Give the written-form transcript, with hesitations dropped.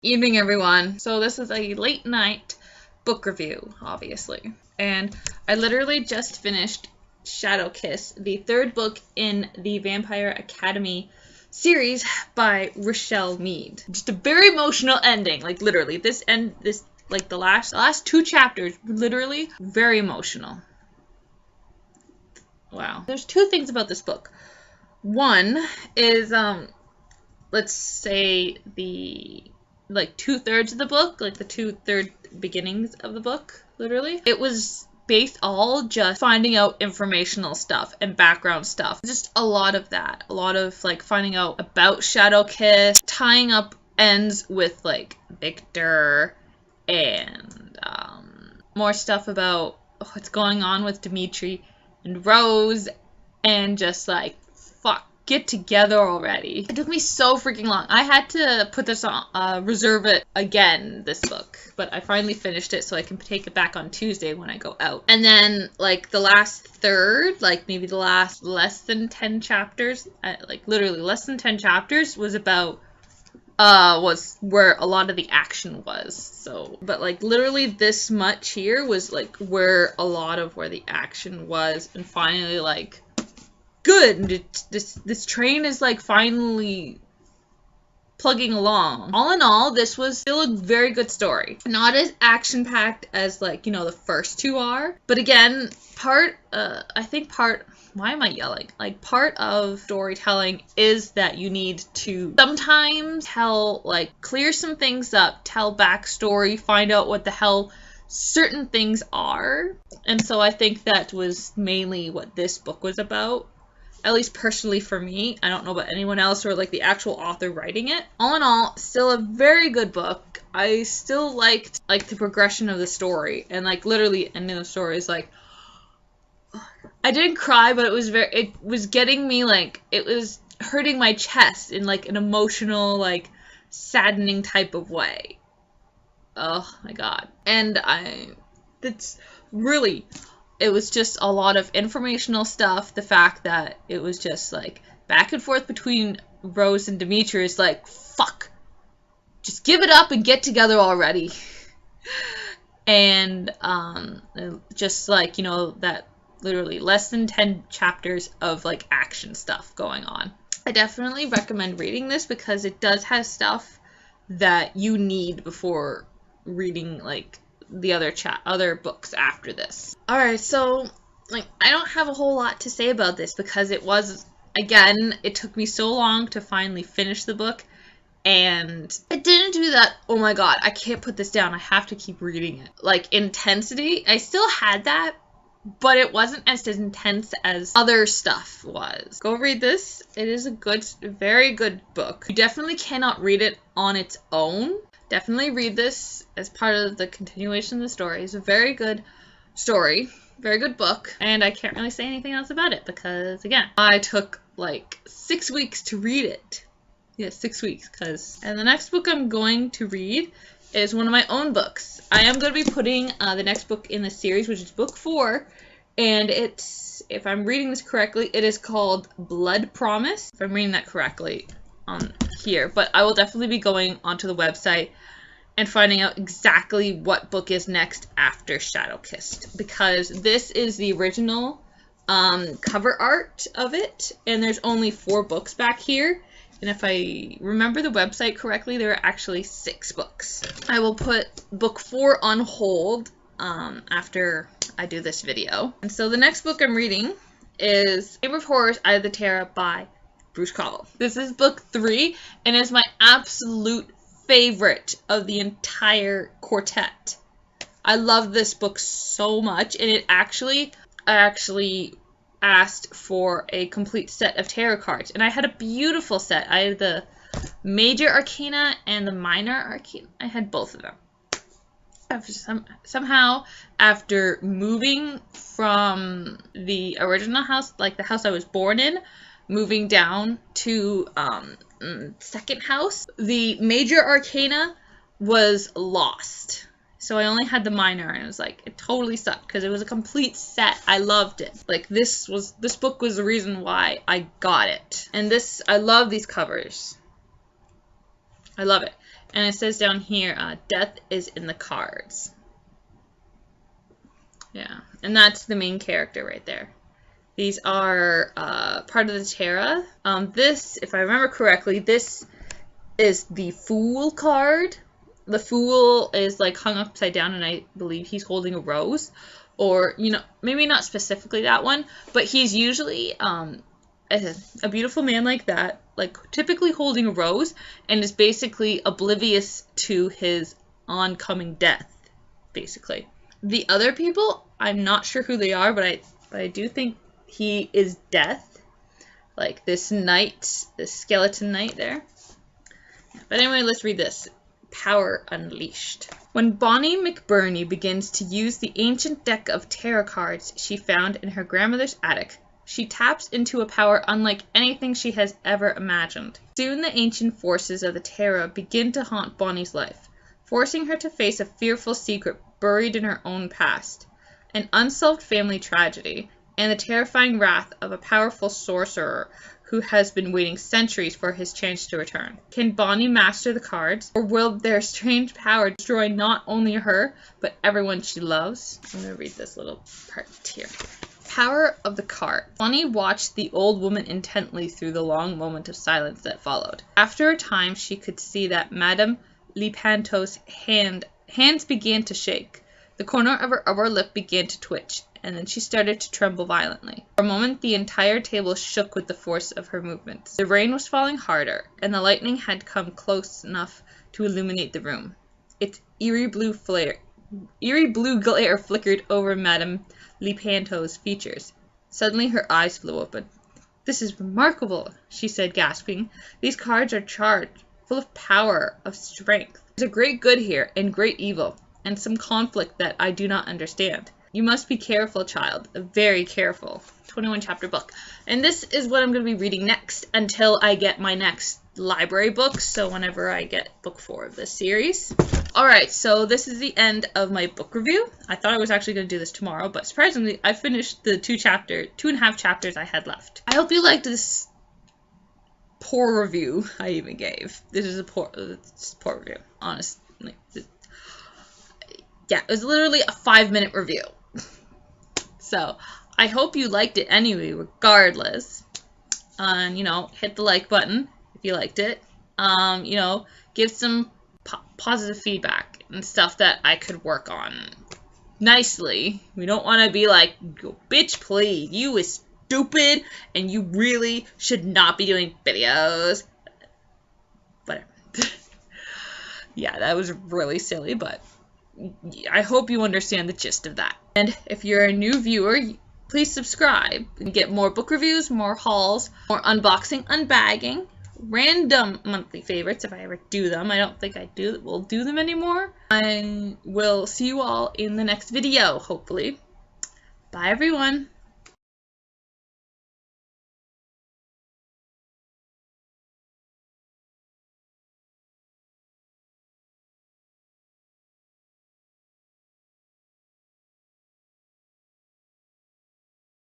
Evening, everyone. So this is a late night book review, obviously. And I literally just finished Shadow Kiss, the third book in the Vampire Academy series by Richelle Mead. Just a very emotional ending, like literally. The last two chapters, literally very emotional. Wow. There's two things about this book. One is, let's say the 2/3 of the book, like the 2/3 beginnings of the book, literally. It was based all just finding out informational stuff and background stuff. Just a lot of that. A lot of like finding out about Shadow Kiss, tying up ends with like Victor, and more stuff about what's going on with Dimitri and Rose, and just like, fuck, get together already. It took me so freaking long. I had to put this on, reserve it again, this book, but I finally finished it so I can take it back on Tuesday when I go out. And then, like, the last third, like, maybe the last less than 10 chapters, like, literally less than 10 chapters was about, was where a lot of the action was. So, but, like, literally this much here was, like, where a lot of where the action was, and finally, like, good. This train is like finally plugging along. All in all, this was still a very good story. Not as action-packed as, like, you know, the first two are. But again, why am I yelling? Like, part of storytelling is that you need to sometimes clear some things up, tell backstory, find out what the hell certain things are. And so I think that was mainly what this book was about. At least personally for me. I don't know about anyone else or like the actual author writing it. All in all, still a very good book. I still liked like the progression of the story, and like literally ending the story is like, I didn't cry, but it was getting me, like, it was hurting my chest in like an emotional, like, saddening type of way. Oh my god. And it was just a lot of informational stuff. The fact that it was just like back and forth between Rose and Dimitri is like, fuck, just give it up and get together already. And just like, you know, that literally less than 10 chapters of like action stuff going on. I definitely recommend reading this because it does have stuff that you need before reading like the other books after this. Alright, so like I don't have a whole lot to say about this because it took me so long to finally finish the book, and it didn't do that, oh my god, I can't put this down, I have to keep reading it. Like, intensity, I still had that, but it wasn't as intense as other stuff was. Go read this. It is a very good book. You definitely cannot read it on its own. Definitely read this as part of the continuation of the story. It's a very good story, very good book, and I can't really say anything else about it because, again, I took like 6 weeks to read it. Yeah, 6 weeks, and the next book I'm going to read is one of my own books. I am going to be putting the next book in the series, which is book 4, and it's, if I'm reading this correctly, it is called Blood Promise, if I'm reading that correctly on here, but I will definitely be going onto the website and finding out exactly what book is next after Shadow Kiss, because this is the original cover art of it, and there's only 4 books back here, and if I remember the website correctly, there are actually 6 books. I will put book 4 on hold after I do this video. And so the next book I'm reading is Chamber of Horrors, Eye of the Terror by Bruce Coville. This is book 3, and is my absolute favorite of the entire quartet. I love this book so much, and I actually asked for a complete set of tarot cards, and I had a beautiful set. I had the major arcana and the minor arcana. I had both of them. Somehow, after moving from the original house, like the house I was born in, moving down to second house, the major arcana was lost. So I only had the minor, and it was like, it totally sucked because it was a complete set. I loved it. Like, this book was the reason why I got it. And I love these covers. I love it. And it says down here, death is in the cards. Yeah, and that's the main character right there. These are part of the Tarot. This, if I remember correctly, this is the Fool card. The Fool is like hung upside down, and I believe he's holding a rose. Or, you know, maybe not specifically that one, but he's usually a beautiful man like that, like typically holding a rose, and is basically oblivious to his oncoming death, basically. The other people, I'm not sure who they are, but I do think he is death. Like this knight, this skeleton knight there. But anyway, let's read this. Power Unleashed. When Bonnie McBurney begins to use the ancient deck of tarot cards she found in her grandmother's attic, she taps into a power unlike anything she has ever imagined. Soon the ancient forces of the tarot begin to haunt Bonnie's life, forcing her to face a fearful secret buried in her own past, an unsolved family tragedy, and the terrifying wrath of a powerful sorcerer who has been waiting centuries for his chance to return. Can Bonnie master the cards, or will their strange power destroy not only her, but everyone she loves? I'm going to read this little part here. Power of the card. Bonnie watched the old woman intently through the long moment of silence that followed. After a time, she could see that Madame Lepanto's hands began to shake. The corner of her upper lip began to twitch, and then she started to tremble violently. For a moment, the entire table shook with the force of her movements. The rain was falling harder, and the lightning had come close enough to illuminate the room. Its eerie blue glare flickered over Madame Lepanto's features. Suddenly, her eyes flew open. "This is remarkable," she said, gasping. "These cards are charged, full of power, of strength. There's a great good here, and great evil, and some conflict that I do not understand. You must be careful, child, very careful." 21 chapter book. And this is what I'm going to be reading next until I get my next library book. So whenever I get book 4 of this series. Alright, so this is the end of my book review. I thought I was actually going to do this tomorrow, but surprisingly, I finished the 2.5 chapters I had left. I hope you liked this poor review I even gave. This is a poor review, honestly. Yeah, it was literally a 5-minute review. So, I hope you liked it anyway, regardless. And, you know, hit the like button if you liked it. You know, give some positive feedback and stuff that I could work on nicely. We don't want to be like, bitch, please, you is stupid and you really should not be doing videos. Whatever. Yeah, that was really silly, but I hope you understand the gist of that. And if you're a new viewer, please subscribe and get more book reviews, more hauls, more unboxing, unbagging, random monthly favorites if I ever do them. I don't think will do them anymore. And we'll see you all in the next video, hopefully. Bye, everyone.